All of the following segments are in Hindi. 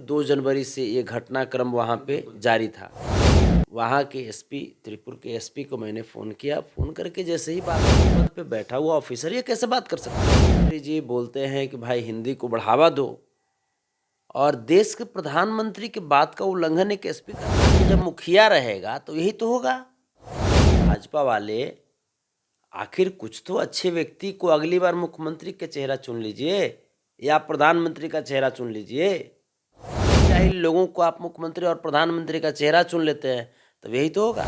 2 जनवरी से ये घटनाक्रम वहाँ पे जारी था। वहाँ के एसपी, त्रिपुर के एसपी को मैंने फ़ोन किया। फ़ोन करके जैसे ही बात पद पे बैठा हुआ ऑफिसर ये कैसे बात कर सकता है? मंत्री जी बोलते हैं कि भाई हिंदी को बढ़ावा दो, और देश के प्रधानमंत्री की बात का उल्लंघन एक एसपी करता है। जब मुखिया रहेगा तो यही तो होगा। भाजपा वाले आखिर कुछ तो अच्छे व्यक्ति को अगली बार मुख्यमंत्री का चेहरा चुन लीजिए या प्रधानमंत्री का चेहरा चुन लीजिए। जाहिल लोगों को आप मुख्यमंत्री और प्रधानमंत्री का चेहरा चुन लेते हैं तो यही तो होगा।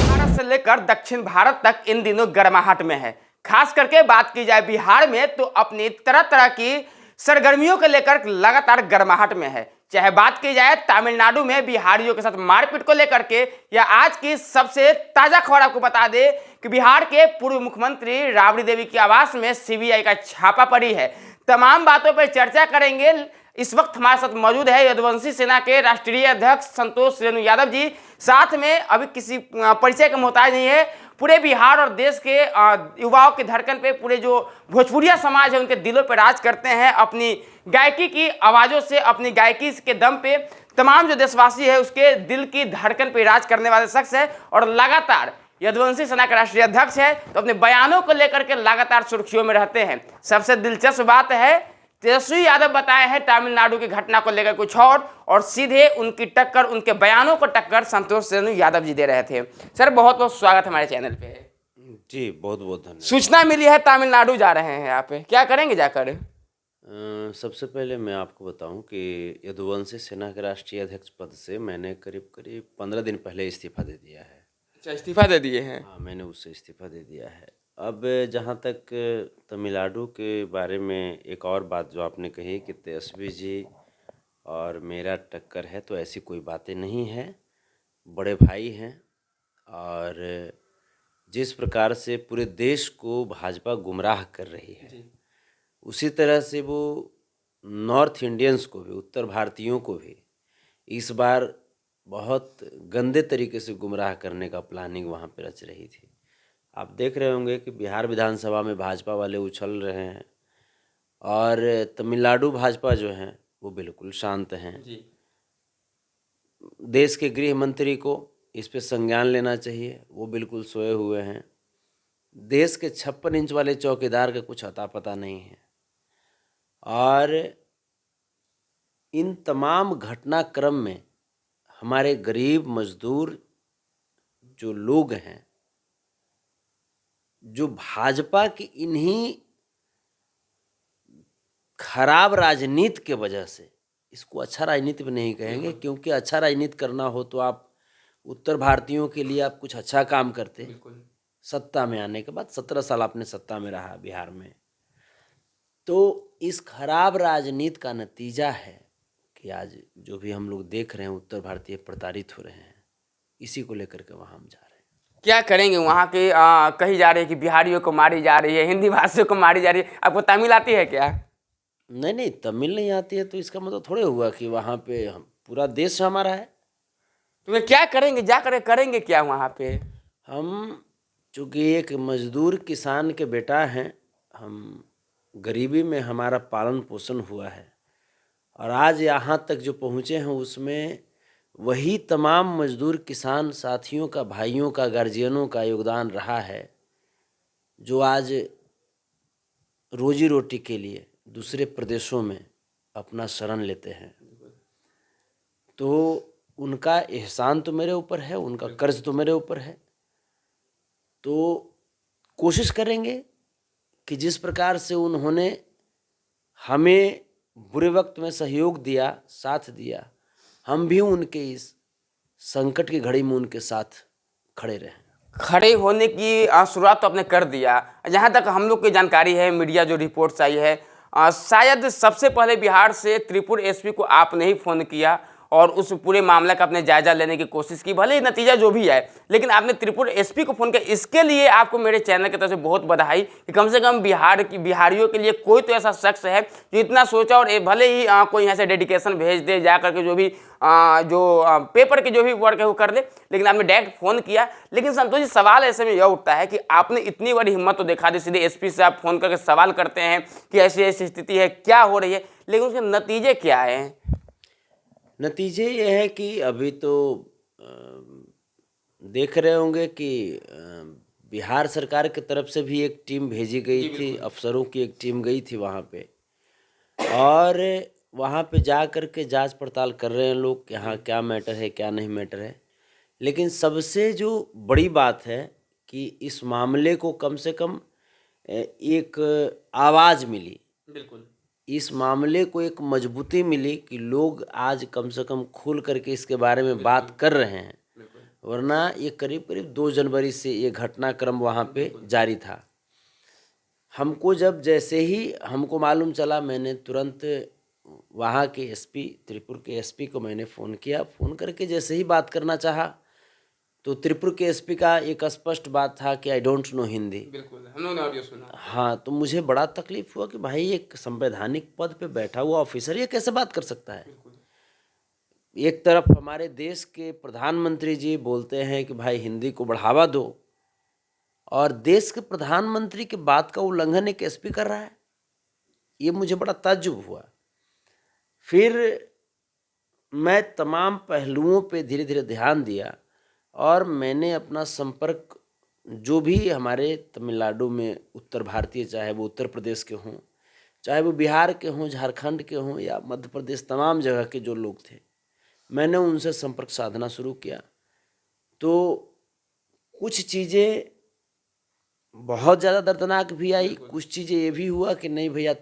भारत से लेकर दक्षिण भारत तक इन दिनों गर्माहट में है। खास करके बात की जाए बिहार में तो अपनी तरह तरह की सरगर्मियों को लेकर लगातार गर्माहट में है। चाहे बात की जाए तमिलनाडु में बिहारियों के साथ मारपीट को लेकर के, या आज की सबसे ताजा खबर आपको बता दे कि बिहार के पूर्व मुख्यमंत्री राबड़ी देवी की आवास में सीबीआई का छापा पड़ी है। तमाम बातों पर चर्चा करेंगे। इस वक्त हमारे साथ मौजूद है यदुवंशी सेना के राष्ट्रीय अध्यक्ष संतोष रेणु यादव जी। साथ में अभी किसी परिचय का मोहताज नहीं है, पूरे बिहार और देश के युवाओं की धड़कन पे पूरे जो भोजपुरिया समाज है उनके दिलों पे राज करते हैं। अपनी गायकी की आवाज़ों से, अपनी गायकी के दम पे तमाम जो देशवासी है उसके दिल की धड़कन पे राज करने वाले शख्स है, और लगातार यदुवंशी सेना के राष्ट्रीय अध्यक्ष है तो अपने बयानों को लेकर के लगातार सुर्खियों में रहते हैं। सबसे दिलचस्प बात है तेजस्वी यादव बताए हैं तमिलनाडु की घटना को लेकर कुछ और सीधे उनकी टक्कर, उनके बयानों को टक्कर संतोष रेणु यादव जी दे रहे थे। सर बहुत बहुत स्वागत हमारे चैनल पे। जी बहुत बहुत धन्यवाद। सूचना मिली है तमिलनाडु जा रहे हैं आप, क्या करेंगे जाकर? सबसे पहले मैं आपको बताऊं कि यदुवंशी सेना के राष्ट्रीय अध्यक्ष पद से मैंने करीब करीब 15 दिन पहले इस्तीफा दे दिया है। अच्छा, इस्तीफा दे दिए हैं? हाँ, मैंने उससे इस्तीफा दे दिया है। अब जहाँ तक तमिलनाडु के बारे में एक और बात जो आपने कही कि तेजस्वी जी और मेरा टक्कर है, तो ऐसी कोई बातें नहीं है। बड़े भाई हैं, और जिस प्रकार से पूरे देश को भाजपा गुमराह कर रही है उसी तरह से वो नॉर्थ इंडियंस को भी, उत्तर भारतीयों को भी इस बार बहुत गंदे तरीके से गुमराह करने का प्लानिंग वहाँ पे रच रही थी। आप देख रहे होंगे कि बिहार विधानसभा में भाजपा वाले उछल रहे हैं, और तमिलनाडु भाजपा जो हैं वो बिल्कुल शांत हैं। देश के गृह मंत्री को इस पे संज्ञान लेना चाहिए, वो बिल्कुल सोए हुए हैं। देश के 56 इंच वाले चौकीदार का कुछ अता पता नहीं है। और इन तमाम घटनाक्रम में हमारे गरीब मजदूर जो लोग हैं, जो भाजपा की इन्हीं खराब राजनीति के वजह से, इसको अच्छा राजनीति भी नहीं कहेंगे क्योंकि अच्छा राजनीति करना हो तो आप उत्तर भारतीयों के लिए आप कुछ अच्छा काम करते। सत्ता में आने के बाद 17 साल आपने सत्ता में रहा बिहार में, तो इस खराब राजनीति का नतीजा है कि आज जो भी हम लोग देख रहे हैं उत्तर भारतीय प्रताड़ित हो रहे हैं। इसी को लेकर के वहाँ हम जा रहे हैं। क्या करेंगे वहाँ के? कही जा रही है कि बिहारियों को मारी जा रही है, हिंदी भाषियों को मारी जा रही है। आपको तमिल आती है क्या? नहीं, तमिल नहीं आती है तो इसका मतलब थोड़े हुआ कि वहाँ पे हम पूरा देश हमारा है। तो वे क्या करेंगे जाकर, करेंगे क्या वहाँ पे? हम चूँकि एक मजदूर किसान के बेटा हैं, हम गरीबी में हमारा पालन पोषण हुआ है, और आज यहाँ तक जो पहुँचे हैं उसमें वही तमाम मजदूर किसान साथियों का, भाइयों का, गार्जियनों का योगदान रहा है, जो आज रोजी रोटी के लिए दूसरे प्रदेशों में अपना शरण लेते हैं। तो उनका एहसान तो मेरे ऊपर है, उनका कर्ज तो मेरे ऊपर है। तो कोशिश करेंगे कि जिस प्रकार से उन्होंने हमें बुरे वक्त में सहयोग दिया, साथ दिया, हम भी उनके इस संकट की घड़ी में उनके साथ खड़े रहें। खड़े होने की शुरुआत तो आपने कर दिया। जहाँ तक हम लोग की जानकारी है, मीडिया जो रिपोर्ट्स आई है, शायद सबसे पहले बिहार से त्रिपुर एसपी को आपने ही फ़ोन किया और उस पूरे मामले का अपने जायजा लेने की कोशिश की, भले ही नतीजा जो भी आए, लेकिन आपने त्रिपुरा एसपी को फोन किया। इसके लिए आपको मेरे चैनल की तरफ से बहुत बधाई कि कम से कम बिहारियों के लिए कोई तो ऐसा शख्स है जो इतना सोचा, और भले ही कोई यहाँ से डेडिकेशन भेज दे जा करके जो भी पेपर के जो भी वर्क है वो कर ले, लेकिन आपने डायरेक्ट फोन किया। लेकिन संतोष जी, सवाल ऐसे में यह उठता है कि आपने इतनी बड़ी हिम्मत तो दिखा दी, सीधे एसपी से आप फोन करके सवाल करते हैं कि ऐसी ऐसी स्थिति है, क्या हो रही है, लेकिन उसके नतीजे क्या है? नतीजे ये है कि अभी तो देख रहे होंगे कि बिहार सरकार की तरफ से भी एक टीम भेजी गई थी, अफसरों की एक टीम गई थी वहाँ पे, और वहाँ पे जा कर के जांच पड़ताल कर रहे हैं लोग कि हाँ क्या मैटर है क्या नहीं मैटर है। लेकिन सबसे जो बड़ी बात है कि इस मामले को कम से कम एक आवाज़ मिली, बिल्कुल, इस मामले को एक मजबूती मिली कि लोग आज कम से कम खुल करके इसके बारे में बात कर रहे हैं, वरना ये करीब करीब 2 जनवरी से ये घटनाक्रम वहाँ पे जारी था। हमको जब जैसे ही हमको मालूम चला, मैंने तुरंत वहाँ के एसपी, त्रिपुर के एसपी को मैंने फ़ोन किया। फ़ोन करके जैसे ही बात करना चाहा तो त्रिपुर के एसपी का एक स्पष्ट बात था कि आई डोंट नो हिंदी। बिल्कुल, हम लोगों ने ऑडियो सुना। हाँ, तो मुझे बड़ा तकलीफ हुआ कि भाई एक संवैधानिक पद पे बैठा हुआ ऑफिसर ये कैसे बात कर सकता है। एक तरफ हमारे देश के प्रधानमंत्री जी बोलते हैं कि भाई हिंदी को बढ़ावा दो, और देश के प्रधानमंत्री की बात का उल्लंघन एक एसपी कर रहा है। ये मुझे बड़ा ताज्जुब हुआ। फिर मैं तमाम पहलुओं पे धीरे धीरे ध्यान दिया, और मैंने अपना संपर्क जो भी हमारे तमिलनाडु में उत्तर भारतीय, चाहे वो उत्तर प्रदेश के हों, चाहे वो बिहार के हों, झारखंड के हों या मध्य प्रदेश, तमाम जगह के जो लोग थे, मैंने उनसे संपर्क साधना शुरू किया। तो कुछ चीज़ें बहुत ज़्यादा दर्दनाक भी आई, कुछ चीज़ें ये भी हुआ कि नहीं भैया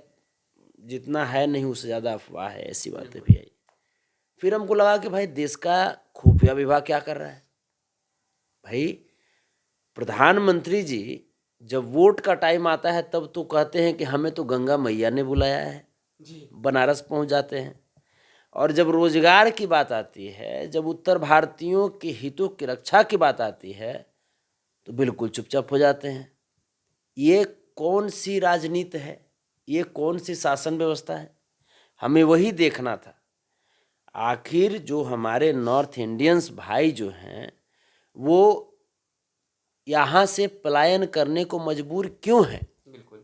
जितना है नहीं उससे ज़्यादा अफवाह है, ऐसी बातें भी आई। फिर हमको लगा कि भाई देश का खुफिया विभाग क्या कर रहा है। भाई प्रधानमंत्री जी जब वोट का टाइम आता है तब तो कहते हैं कि हमें तो गंगा मैया ने बुलाया है, बनारस पहुंच जाते हैं, और जब रोजगार की बात आती है, जब उत्तर भारतीयों के हितों की रक्षा की बात आती है, तो बिल्कुल चुपचाप हो जाते हैं। ये कौन सी राजनीति है, ये कौन सी शासन व्यवस्था है? हमें वही देखना था। आखिर जो हमारे नॉर्थ इंडियंस भाई जो हैं वो यहाँ से पलायन करने को मजबूर क्यों हैं? बिल्कुल,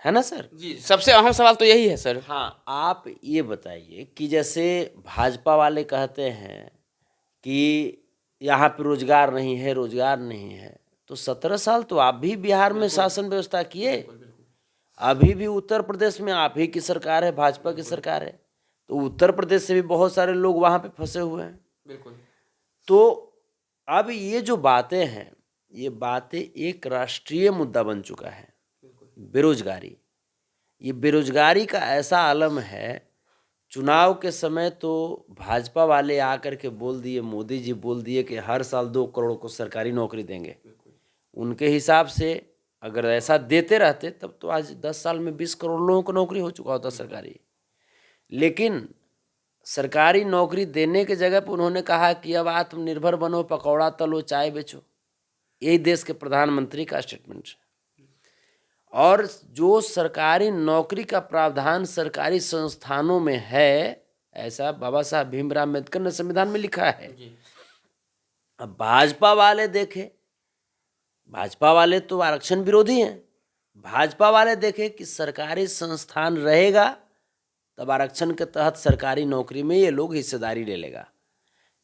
है ना सर? जी, सबसे अहम सवाल तो यही है सर। हाँ, आप ये बताइए कि जैसे भाजपा वाले कहते हैं कि यहाँ पे रोजगार नहीं है, रोजगार नहीं है, तो 17 साल तो आप भी बिहार में शासन व्यवस्था किए, अभी भी उत्तर प्रदेश में आप ही की सरकार है, भाजपा की सरकार है, तो उत्तर प्रदेश से भी बहुत सारे लोग वहाँ पे फंसे हुए हैं। बिल्कुल, तो अब ये जो बातें हैं, ये बातें एक राष्ट्रीय मुद्दा बन चुका है, बेरोजगारी। ये बेरोजगारी का ऐसा आलम है, चुनाव के समय तो भाजपा वाले आकर के बोल दिए, मोदी जी बोल दिए कि हर साल 2 करोड़ को सरकारी नौकरी देंगे। उनके हिसाब से अगर ऐसा देते रहते तब तो आज 10 साल में 20 करोड़ लोगों को नौकरी हो चुका होता सरकारी। लेकिन सरकारी नौकरी देने के जगह पर उन्होंने कहा कि अब आत्मनिर्भर बनो, पकौड़ा तलो, चाय बेचो। यही देश के प्रधानमंत्री का स्टेटमेंट है। और जो सरकारी नौकरी का प्रावधान सरकारी संस्थानों में है, ऐसा बाबा साहब भीमराव अम्बेडकर ने संविधान में लिखा है। अब भाजपा वाले देखे, भाजपा वाले तो आरक्षण विरोधी हैं, भाजपा वाले देखे कि सरकारी संस्थान रहेगा तब आरक्षण के तहत सरकारी नौकरी में ये लोग हिस्सेदारी ले लेगा।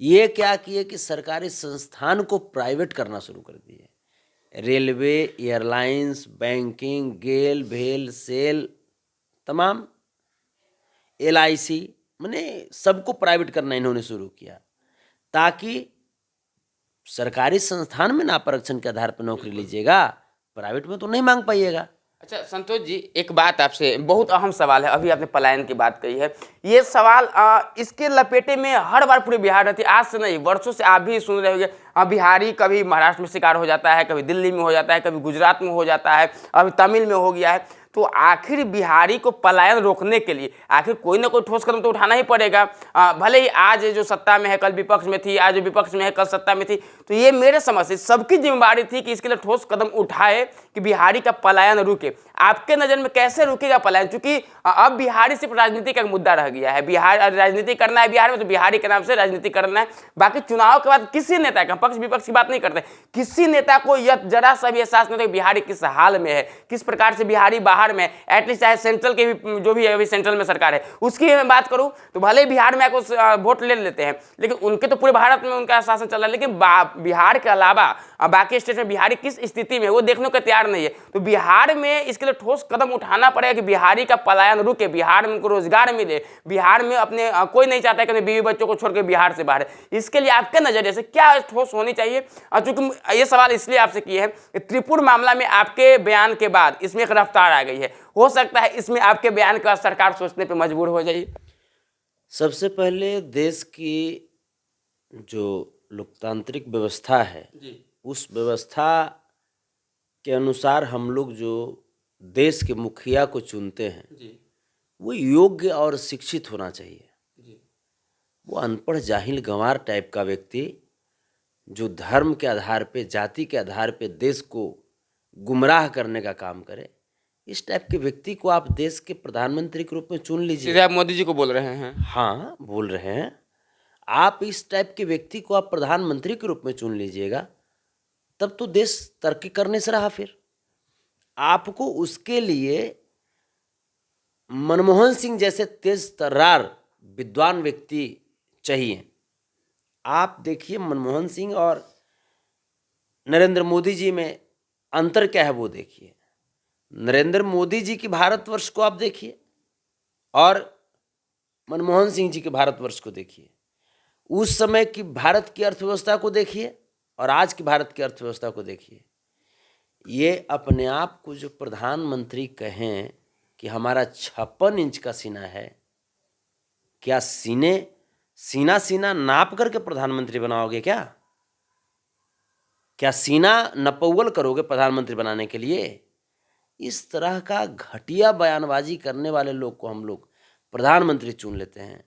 ये क्या किए कि सरकारी संस्थान को प्राइवेट करना शुरू कर दिए। रेलवे, एयरलाइंस, बैंकिंग, गेल, भेल, सेल, तमाम LIC, मैंने सबको प्राइवेट करना इन्होंने शुरू किया, ताकि सरकारी संस्थान में ना आरक्षण के आधार पर नौकरी लीजिएगा, प्राइवेट में तो नहीं मांग पाइएगा। अच्छा संतोष जी, एक बात आपसे, बहुत अहम सवाल है। अभी आपने पलायन की बात कही है, ये सवाल इसके लपेटे में हर बार पूरे बिहार रहती है, आज से नहीं वर्षों से आप भी सुन रहे होंगे। बिहारी कभी महाराष्ट्र में शिकार हो जाता है, कभी दिल्ली में हो जाता है, कभी गुजरात में हो जाता है, अभी तमिल में हो गया है। तो आखिर बिहारी को पलायन रोकने के लिए आखिर कोई ना कोई ठोस कदम तो उठाना ही पड़ेगा। भले ही आज जो सत्ता में है कल विपक्ष में थी, आज जो विपक्ष में है कल सत्ता में थी, तो ये मेरे समझ से सबकी जिम्मेदारी थी कि इसके लिए ठोस कदम उठाए कि बिहारी का पलायन रुके। आपके नज़र में कैसे रुकेगा पलायन? क्योंकि अब बिहारी सिर्फ राजनीति का मुद्दा रह गया है। बिहार राजनीति करना है बिहार में तो बिहारी के नाम से राजनीति करना है। बाकी चुनाव के बाद किसी नेता का, पक्ष विपक्ष की बात नहीं करते, किसी नेता को यह जरा सा भी एहसास नहीं होता कि बिहारी किस हाल में है, किस प्रकार से बिहारी बाहर में, एटलीस्ट चाहे सेंट्रल के भी जो भी अभी सेंट्रल में सरकार है उसकी मैं बात करूं तो भले ही बिहार में आकर वोट ले लेते हैं, लेकिन उनके तो पूरे भारत में उनका शासन चल रहा है, लेकिन बिहार के अलावा बाकी स्टेट में बिहारी किस स्थिति में वो देखने को तैयार नहीं है। तो बिहार में इसके लिए ठोस कदम उठाना पड़ेगा कि बिहारी का पलायन रुके, बिहार में उनको रोजगार मिले। बिहार में अपने कोई नहीं चाहता है कि अपने बीवी बच्चों को छोड़ के बिहार से बाहर है। इसके लिए आपके नजरिए से क्या ठोस होनी चाहिए? चूंकि ये सवाल इसलिए आपसे किए हैं कि त्रिपुर मामला में आपके बयान के बाद इसमें एक रफ्तार आ गई है, हो सकता है इसमें आपके बयान के बाद सरकार सोचने पर मजबूर हो जाए। सबसे पहले देश की जो लोकतांत्रिक व्यवस्था है उस व्यवस्था के अनुसार हम लोग जो देश के मुखिया को चुनते हैं वो योग्य और शिक्षित होना चाहिए। वो अनपढ़ जाहिल गंवार टाइप का व्यक्ति जो धर्म के आधार पे, जाति के आधार पे देश को गुमराह करने का काम करे, इस टाइप के व्यक्ति को आप देश के प्रधानमंत्री के रूप में चुन लीजिए। सीधे आप मोदी जी को बोल रहे हैं? हाँ, बोल रहे हैं। आप इस टाइप के व्यक्ति को आप प्रधानमंत्री के रूप में चुन लीजिएगा, तब तो देश तरक्की करने से रहा। फिर आपको उसके लिए मनमोहन सिंह जैसे तेज तर्रार विद्वान व्यक्ति चाहिए। आप देखिए मनमोहन सिंह और नरेंद्र मोदी जी में अंतर क्या है वो देखिए। नरेंद्र मोदी जी की भारतवर्ष को आप देखिए और मनमोहन सिंह जी के भारतवर्ष को देखिए। उस समय की भारत की अर्थव्यवस्था को देखिए और आज की भारत की अर्थव्यवस्था को देखिए। ये अपने आप को जो प्रधानमंत्री कहें कि हमारा 56 इंच का सीना है, क्या सीना नाप करके प्रधानमंत्री बनाओगे? क्या सीना नपौल करोगे प्रधानमंत्री बनाने के लिए? इस तरह का घटिया बयानबाजी करने वाले लोग को हम लोग प्रधानमंत्री चुन लेते हैं।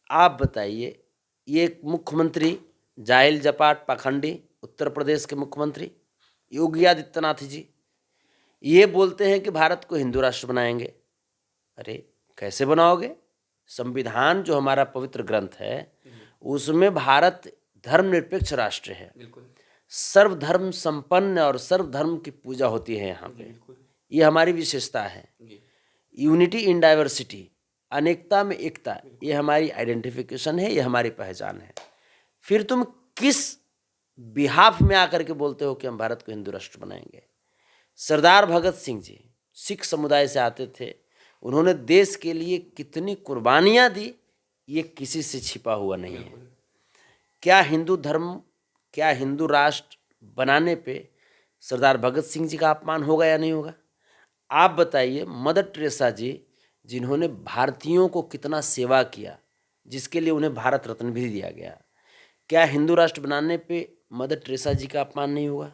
आप बताइए, ये मुख्यमंत्री जाहिल जपाट पाखंडी उत्तर प्रदेश के मुख्यमंत्री योगी आदित्यनाथ जी ये बोलते हैं कि भारत को हिंदू राष्ट्र बनाएंगे। अरे कैसे बनाओगे? संविधान जो हमारा पवित्र ग्रंथ है उसमें भारत धर्मनिरपेक्ष राष्ट्र है, सर्वधर्म संपन्न और सर्वधर्म की पूजा होती है यहाँ पे। ये हमारी विशेषता है। यूनिटी इन डाइवर्सिटी, अनेकता में एकता, ये हमारी आइडेंटिफिकेशन है, ये हमारी पहचान है। फिर तुम किस बिहाफ में आकर के बोलते हो कि हम भारत को हिंदू राष्ट्र बनाएंगे? सरदार भगत सिंह जी सिख समुदाय से आते थे, उन्होंने देश के लिए कितनी कुर्बानियाँ दी ये किसी से छिपा हुआ नहीं है। क्या हिंदू धर्म, क्या हिंदू राष्ट्र बनाने पे सरदार भगत सिंह जी का अपमान होगा या नहीं होगा? आप बताइए। मदर टेरेसा जी जिन्होंने भारतीयों को कितना सेवा किया, जिसके लिए उन्हें भारत रत्न भी दिया गया, क्या हिंदू राष्ट्र बनाने पे मदर टेरेसा जी का अपमान नहीं हुआ?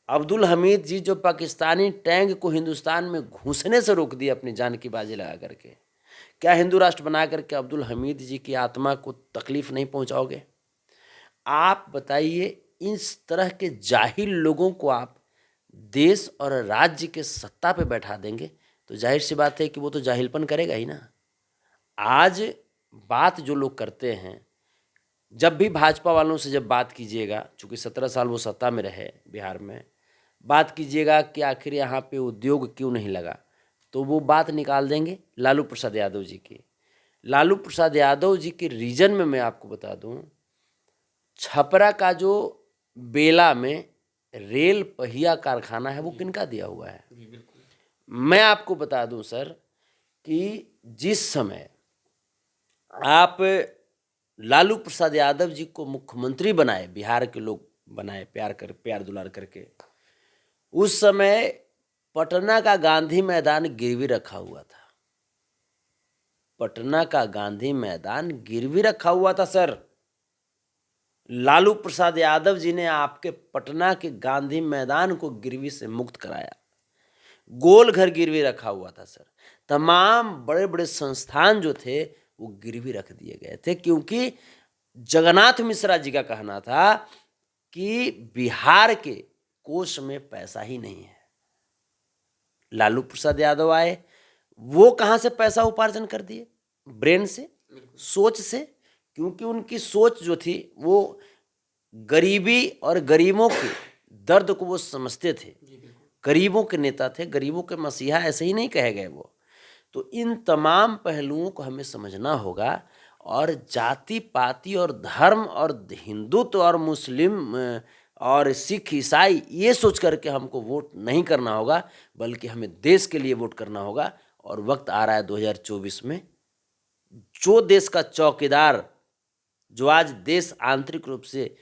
अब्दुल हमीद जी जो पाकिस्तानी टैंक को हिंदुस्तान में घुसने से रोक दिया अपनी जान की बाजी लगा करके, क्या हिंदू राष्ट्र बना करके अब्दुल हमीद जी की आत्मा को तकलीफ नहीं पहुंचाओगे? आप बताइए, इस तरह के जाहिल लोगों को आप देश और राज्य के सत्ता पे बैठा देंगे तो जाहिर सी बात है कि वो तो जाहिलपन करेगा ही ना। आज बात जो लोग करते हैं, जब भी भाजपा वालों से जब बात कीजिएगा, चूँकि 17 साल वो सत्ता में रहे बिहार में, बात कीजिएगा कि आखिर यहाँ पे उद्योग क्यों नहीं लगा, तो वो बात निकाल देंगे लालू प्रसाद यादव जी की। लालू प्रसाद यादव जी के रीजन में मैं आपको बता दूं, छपरा का जो बेला में रेल पहिया कारखाना है वो किनका दिया हुआ है? मैं आपको बता दूं सर कि जिस समय आप लालू प्रसाद यादव जी को मुख्यमंत्री बनाए, बिहार के लोग बनाए प्यार दुलार करके, उस समय पटना का गांधी मैदान गिरवी रखा हुआ था। पटना का गांधी मैदान गिरवी रखा हुआ था सर। लालू प्रसाद यादव जी ने आपके पटना के गांधी मैदान को गिरवी से मुक्त कराया। गोल घर गिरवी रखा हुआ था सर। तमाम बड़े बड़े संस्थान जो थे वो गिरवी रख दिए गए थे, क्योंकि जगन्नाथ मिश्रा जी का कहना था कि बिहार के कोष में पैसा ही नहीं है। लालू प्रसाद यादव आए, वो कहाँ से पैसा उपार्जन कर दिए? ब्रेन से, सोच से, क्योंकि उनकी सोच जो थी वो गरीबी और गरीबों के दर्द को वो समझते थे। गरीबों के नेता थे, गरीबों के मसीहा ऐसे ही नहीं कहे गए वो। तो इन तमाम पहलुओं को हमें समझना होगा, और जाति पाति और धर्म और हिंदुत्व और मुस्लिम और सिख ईसाई ये सोच करके हमको वोट नहीं करना होगा, बल्कि हमें देश के लिए वोट करना होगा। और वक्त आ रहा है 2024 में, जो देश का चौकीदार, जो आज देश आंतरिक रूप से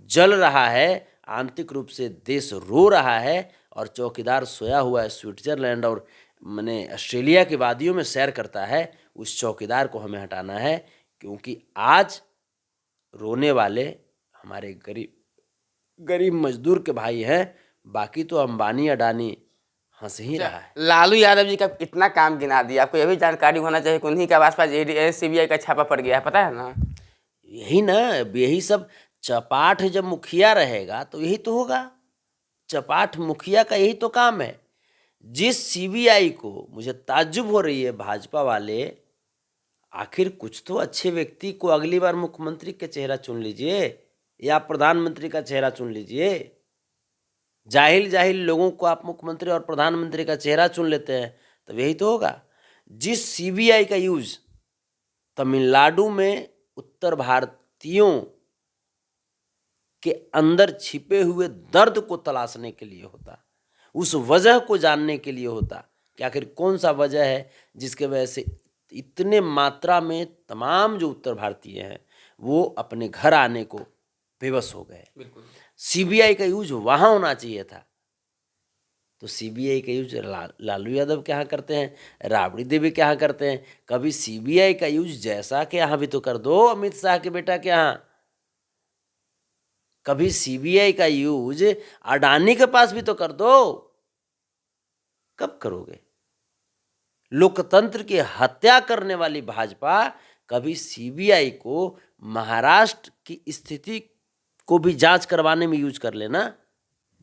जल रहा है, आंतरिक रूप से देश रो रहा है, और चौकीदार सोया हुआ है स्विट्जरलैंड और मैंने ऑस्ट्रेलिया की वादियों में सैर करता है, उस चौकीदार को हमें हटाना है। क्योंकि आज रोने वाले हमारे गरीब मजदूर के भाई हैं, बाकी तो अंबानी अडानी हंस ही रहा है। लालू यादव जी का कितना काम गिना दिया, आपको यह भी जानकारी होना चाहिए कि उन्हीं के आसपास सीबीआई का छापा पड़ गया है, पता है ना? यही ना, यही सब चपाट जब मुखिया रहेगा तो यही तो होगा। चपाट मुखिया का यही तो काम है। जिस सीबीआई को, मुझे ताज्जुब हो रही है भाजपा वाले, आखिर कुछ तो अच्छे व्यक्ति को अगली बार मुख्यमंत्री का चेहरा चुन लीजिए या प्रधानमंत्री का चेहरा चुन लीजिए। जाहिल जाहिल लोगों को आप मुख्यमंत्री और प्रधानमंत्री का चेहरा चुन लेते हैं, तो यही तो होगा। जिस सीबीआई का यूज तमिलनाडु में उत्तर भारतीयों के अंदर छिपे हुए दर्द को तलाशने के लिए होता, उस वजह को जानने के लिए होता कि आखिर कौन सा वजह है जिसके वजह से इतने मात्रा में तमाम जो उत्तर भारतीय हैं वो अपने घर आने को बेबस हो गए। सीबीआई का यूज वहाँ होना चाहिए था। तो सीबीआई का यूज लालू यादव के यहाँ करते हैं, राबड़ी देवी के यहाँ करते हैं। कभी सीबीआई का यूज जैसा के यहाँ भी तो कर दो, अमित शाह के बेटा के यहाँ। कभी सीबीआई का यूज अडानी के पास भी तो कर दो। कब करोगे? लोकतंत्र की हत्या करने वाली भाजपा कभी सीबीआई को महाराष्ट्र की स्थिति को भी जांच करवाने में यूज कर लेना,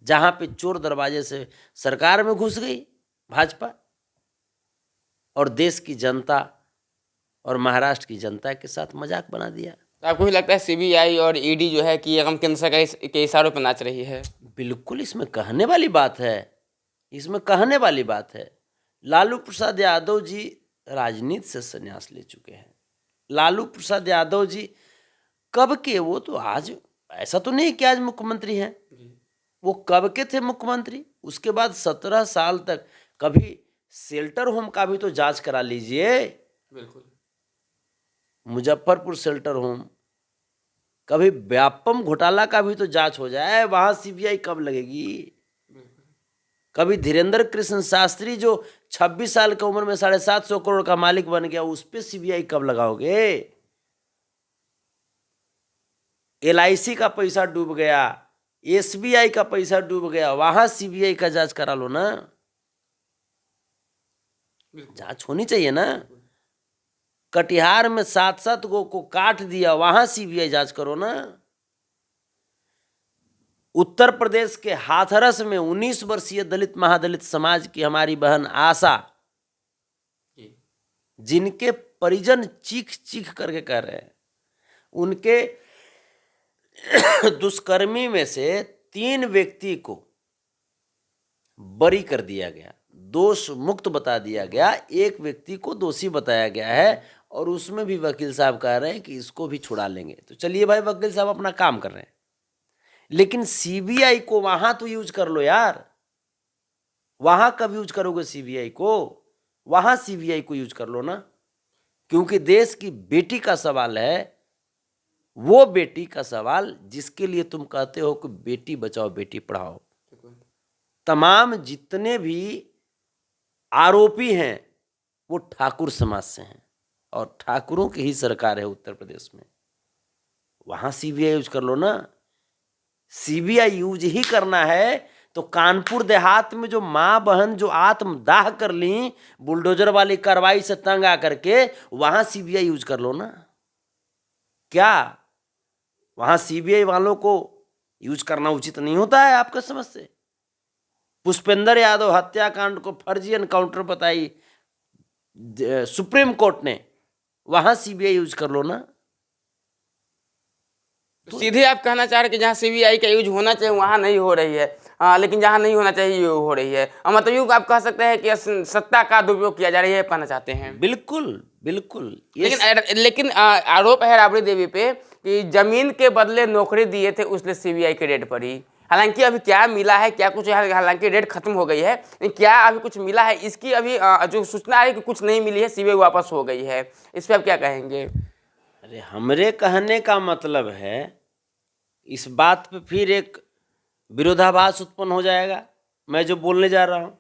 जहां पे चोर दरवाजे से सरकार में घुस गई भाजपा और देश की जनता और महाराष्ट्र की जनता के साथ मजाक बना दिया। तो आपको भी लगता है सीबीआई और ईडी जो है कि ये केंद्र सरकार के इशारों पर नाच रही है? बिल्कुल, इसमें कहने वाली बात है, इसमें कहने वाली बात है। लालू प्रसाद यादव जी राजनीति से संन्यास ले चुके हैं। लालू प्रसाद यादव जी कब के, वो तो आज ऐसा तो नहीं कि आज मुख्यमंत्री हैं, वो कब के थे मुख्यमंत्री। उसके बाद 17 साल तक कभी शेल्टर होम का भी तो जांच करा लीजिए। बिल्कुल, मुजफ्फरपुर शेल्टर होम, कभी व्यापम घोटाला का भी तो जांच हो जाए, वहां सीबीआई कब लगेगी? कभी धीरेन्द्र कृष्ण शास्त्री जो 26 साल की उम्र में 750 करोड़ का मालिक बन गया, उस पर सीबीआई कब लगाओगे? एलआईसी का पैसा डूब गया, एसबीआई का पैसा डूब गया, वहां सीबीआई का जांच करा लो ना। जांच होनी चाहिए ना। कटिहार में 7-7 गो को काट दिया, वहां सीबीआई जांच करो ना। उत्तर प्रदेश के हाथरस में 19 वर्षीय दलित महादलित समाज की हमारी बहन आशा, जिनके परिजन चीख चीख करके कह रहे हैं, उनके दुष्कर्मी में से 3 व्यक्ति को बरी कर दिया गया, दोष मुक्त बता दिया गया, 1 व्यक्ति को दोषी बताया गया है, और उसमें भी वकील साहब कह रहे हैं कि इसको भी छुड़ा लेंगे। तो चलिए भाई, वकील साहब अपना काम कर रहे हैं, लेकिन सीबीआई को वहां तो यूज कर लो यार। वहां कब यूज करोगे सीबीआई को? वहां सीबीआई को यूज कर लो ना, क्योंकि देश की बेटी का सवाल है, वो बेटी का सवाल जिसके लिए तुम कहते हो कि बेटी बचाओ बेटी पढ़ाओ। तमाम जितने भी आरोपी हैं वो ठाकुर समाज से हैं, और ठाकुरों की ही सरकार है उत्तर प्रदेश में। वहां सीबीआई यूज कर लो ना। सीबीआई यूज ही करना है तो कानपुर देहात में जो माँ बहन जो आत्मदाह कर ली बुलडोजर वाली कार्रवाई से तंग आकर के, वहां सीबीआई यूज कर लो ना। क्या वहां सीबीआई वालों को यूज करना उचित नहीं होता है आपके समझ से? पुष्पेंद्र यादव हत्याकांड को फर्जी एनकाउंटर बताई सुप्रीम कोर्ट ने, वहां सीबीआई यूज कर लो ना। तो सीधे आप कहना चाह रहे हैं कि जहाँ सीबीआई का यूज होना चाहिए वहाँ नहीं हो रही है, लेकिन जहाँ नहीं होना चाहिए हो रही है। मतलब यूँ आप कह सकते हैं कि सत्ता का दुरुपयोग किया जा रहा है, ये कहना चाहते हैं। बिल्कुल बिल्कुल। लेकिन आरोप है राबड़ी देवी पे कि जमीन के बदले नौकरी दिए थे, उसने सीबीआई के रेड पर ही। हालांकि अभी क्या मिला है, क्या कुछ है, हालांकि रेड खत्म हो गई है, लेकिन क्या अभी कुछ मिला है इसकी अभी जो सूचना है कि कुछ नहीं मिली है, सीबीआई वापस हो गई है। इस पर आप क्या कहेंगे? अरे हमरे कहने का मतलब है, इस बात पे फिर एक विरोधाभास उत्पन्न हो जाएगा। मैं जो बोलने जा रहा हूं,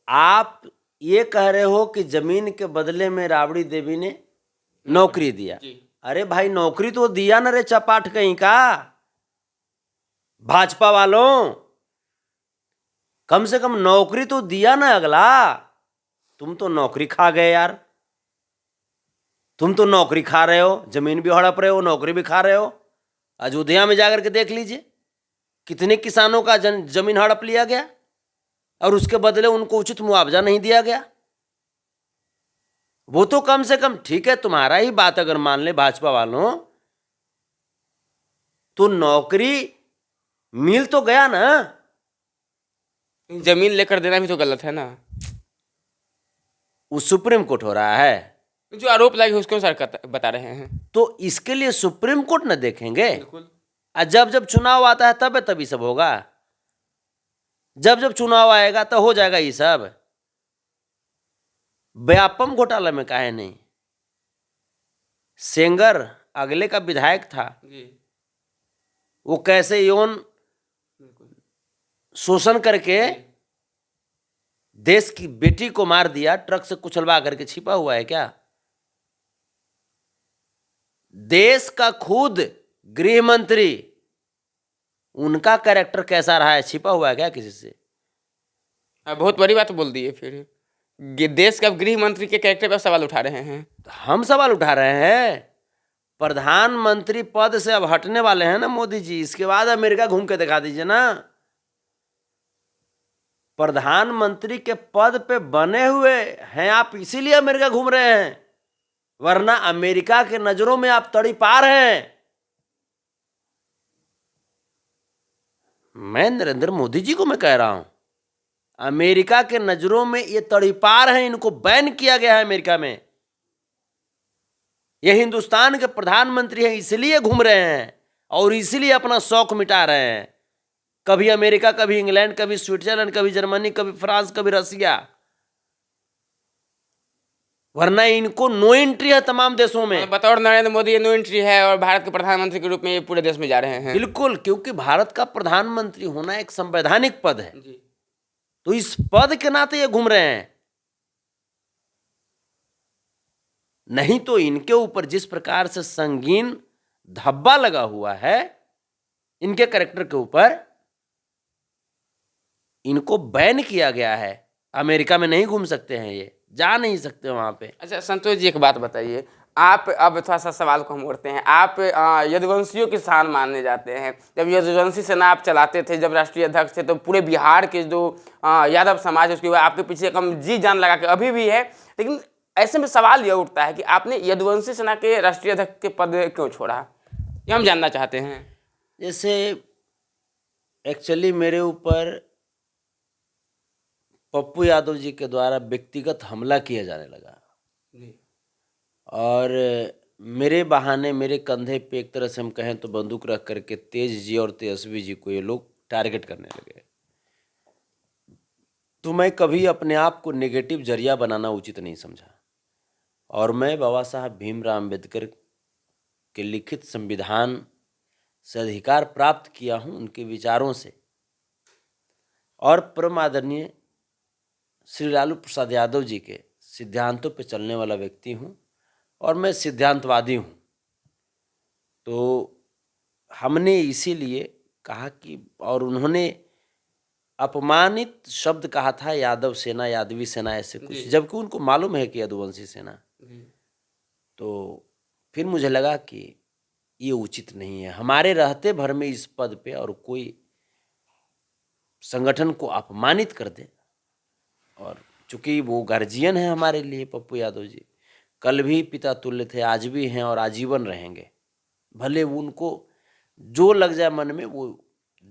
आप ये कह रहे हो कि जमीन के बदले में राबड़ी देवी ने नौकरी दिया। अरे भाई नौकरी तो दिया ना रे चपाट कहीं का, भाजपा वालों, कम से कम नौकरी तो दिया ना अगला। तुम तो नौकरी खा गए यार, तुम तो नौकरी खा रहे हो, जमीन भी हड़प रहे हो, नौकरी भी खा रहे हो। अयोध्या में जाकर के देख लीजिए कितने किसानों का जमीन हड़प लिया गया और उसके बदले उनको उचित मुआवजा नहीं दिया गया। वो तो कम से कम ठीक है, तुम्हारा ही बात अगर मान ले भाजपा वालों, तो नौकरी मिल तो गया ना। जमीन लेकर देना भी तो गलत है ना। वो सुप्रीम कोर्ट हो रहा है, जो आरोप लगे उसको सर बता रहे हैं। तो इसके लिए सुप्रीम कोर्ट न देखेंगे? बिल्कुल। जब जब चुनाव आता है तब तभी सब होगा। जब जब चुनाव आएगा तो हो जाएगा ये सब। व्यापम घोटाला में काहे नहीं? सेंगर अगले का विधायक था, वो कैसे यौन शोषण करके देश की बेटी को मार दिया, ट्रक से कुचलवा करके छिपा हुआ है क्या? देश का खुद गृह मंत्री, उनका कैरेक्टर कैसा रहा है, छिपा हुआ है क्या किसी से? बहुत बड़ी बात बोल दी है। फिर देश का गृह मंत्री के कैरेक्टर पर सवाल उठा रहे हैं। हम सवाल उठा रहे हैं। प्रधानमंत्री पद से अब हटने वाले हैं ना मोदी जी, इसके बाद अमेरिका घूम के दिखा दीजिए ना। प्रधानमंत्री के पद पे बने हुए हैं आप, इसीलिए अमेरिका घूम रहे हैं, वरना अमेरिका के नजरों में आप तड़ी पार हैं। मैं नरेंद्र मोदी जी को मैं कह रहा हूं, अमेरिका के नजरों में ये तड़ी पार हैं, इनको बैन किया गया है अमेरिका में। ये हिंदुस्तान के प्रधानमंत्री हैं, इसलिए घूम रहे हैं और इसलिए अपना शौक मिटा रहे हैं। कभी अमेरिका, कभी इंग्लैंड, कभी स्विट्जरलैंड, कभी जर्मनी, कभी फ्रांस, कभी रसिया, वरना इनको नो एंट्री है तमाम देशों में। बतौर नरेंद्र मोदी नो एंट्री है और भारत के प्रधानमंत्री के रूप में ये पूरे देश में जा रहे हैं। बिल्कुल, क्योंकि भारत का प्रधानमंत्री होना एक संवैधानिक पद है, तो इस पद के नाते ये घूम रहे हैं। नहीं तो इनके ऊपर जिस प्रकार से संगीन धब्बा लगा हुआ है इनके कैरेक्टर के ऊपर, इनको बैन किया गया है। अमेरिका में नहीं घूम सकते हैं, ये जा नहीं सकते वहां पे। अच्छा संतोष जी, एक बात बताइए, आप अब थोड़ा सा सवाल को हम उड़ते हैं। आप यदुवंशियों की शान मानने जाते हैं। जब यदुवंशी सेना आप चलाते थे, जब राष्ट्रीय अध्यक्ष थे, तो पूरे बिहार के जो यादव समाज उसके आपके पीछे कम जी जान लगा के अभी भी है। लेकिन ऐसे में सवाल यह उठता है कि आपने यदुवंशी सेना के राष्ट्रीय अध्यक्ष के पद क्यों छोड़ा, ये हम जानना चाहते हैं। जैसे एक्चुअली मेरे ऊपर पप्पू यादव जी के द्वारा व्यक्तिगत हमला किया जाने लगा और मेरे बहाने मेरे कंधे पे एक तरह से हम कहें तो बंदूक रख करके तेज जी और तेजस्वी जी को ये लोग टारगेट करने लगे। तो मैं कभी अपने आप को नेगेटिव जरिया बनाना उचित नहीं समझा और मैं बाबा साहब भीमराव अम्बेडकर के लिखित संविधान से अधिकार प्राप्त किया हूँ, उनके विचारों से, और परम आदरणीय श्री लालू प्रसाद यादव जी के सिद्धांतों पर चलने वाला व्यक्ति हूँ और मैं सिद्धांतवादी हूँ। तो हमने इसीलिए कहा कि, और उन्होंने अपमानित शब्द कहा था, यादव सेना, यादवी सेना, ऐसे कुछ, जबकि उनको मालूम है कि यदुवंशी सेना। तो फिर मुझे लगा कि ये उचित नहीं है हमारे रहते भर में इस पद पे और कोई संगठन को अपमानित कर दे। और चूंकि वो गार्जियन है हमारे लिए, पप्पू यादव जी कल भी पिता तुल्य थे, आज भी हैं और आजीवन रहेंगे। भले उनको जो लग जाए मन में, वो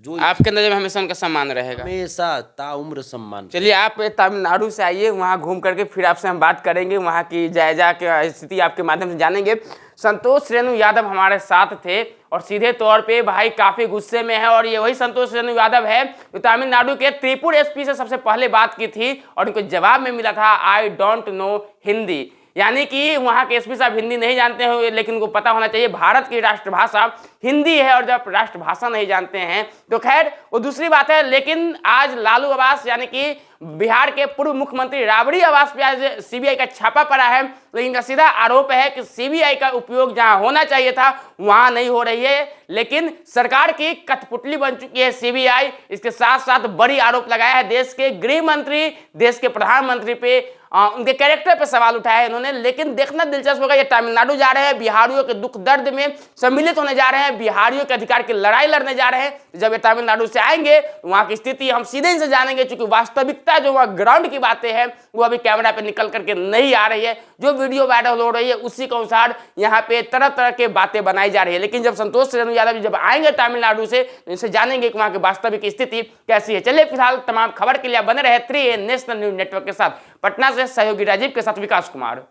जो आपके नजर में हमेशा उनका सम्मान रहेगा, हमेशा ताउम्र सम्मान। चलिए, आप तमिलनाडु से आइए, वहाँ घूम करके फिर आपसे हम बात करेंगे, वहाँ की जायजा की स्थिति आपके माध्यम से जानेंगे। संतोष रेणु यादव हमारे साथ थे और सीधे तौर पे भाई काफ़ी गुस्से में है, और ये वही संतोष रेणु यादव है जो तमिलनाडु के त्रिपुर एसपी से सबसे पहले बात की थी और उनको जवाब में मिला था आई डोंट नो हिंदी। यानी कि वहाँ के एसपी साहब हिंदी नहीं जानते हैं, लेकिन उनको पता होना चाहिए भारत की राष्ट्रभाषा हिंदी है, और जब राष्ट्रभाषा नहीं जानते हैं तो खैर वो दूसरी बात है। लेकिन आज लालू आवास यानी कि बिहार के पूर्व मुख्यमंत्री राबड़ी आवास पे आज सीबीआई का छापा पड़ा है, तो इनका सीधा आरोप है कि सीबीआई का उपयोग जहां होना चाहिए था वहां नहीं हो रही है, लेकिन सरकार की कठपुतली बन चुकी है सीबीआई। इसके साथ साथ बड़ी आरोप लगाया है देश के गृह मंत्री, देश के प्रधानमंत्री पे, उनके कैरेक्टर पे सवाल उठाया है इन्होंने। लेकिन देखना दिलचस्प होगा, ये तमिलनाडु जा रहे हैं, बिहारियों के दुख दर्द में सम्मिलित होने जा रहे हैं, बिहारियों के अधिकार की लड़ाई लड़ने जा रहे हैं। जब ये तमिलनाडु से आएंगे तो वहां की स्थिति हम सीधे इनसे जानेंगे, क्योंकि वास्तविकता जो वहां ग्राउंड की बातें हैं वो अभी कैमरा पे निकल करके नहीं आ रही है। जो वीडियो वायरल हो रही है उसी के अनुसार यहाँ पे तरह तरह के बातें बनाई जा रही है। लेकिन जब संतोष रेणु यादव जब आएंगे तमिलनाडु से तो इनसे जानेंगे कि वहां की वास्तविक स्थिति कैसी है। चलिए, फिलहाल तमाम खबर के लिए बने रहे 3 नेशनल न्यूज नेटवर्क के साथ। पटना से सहयोगी राजीव के साथ विकास कुमार।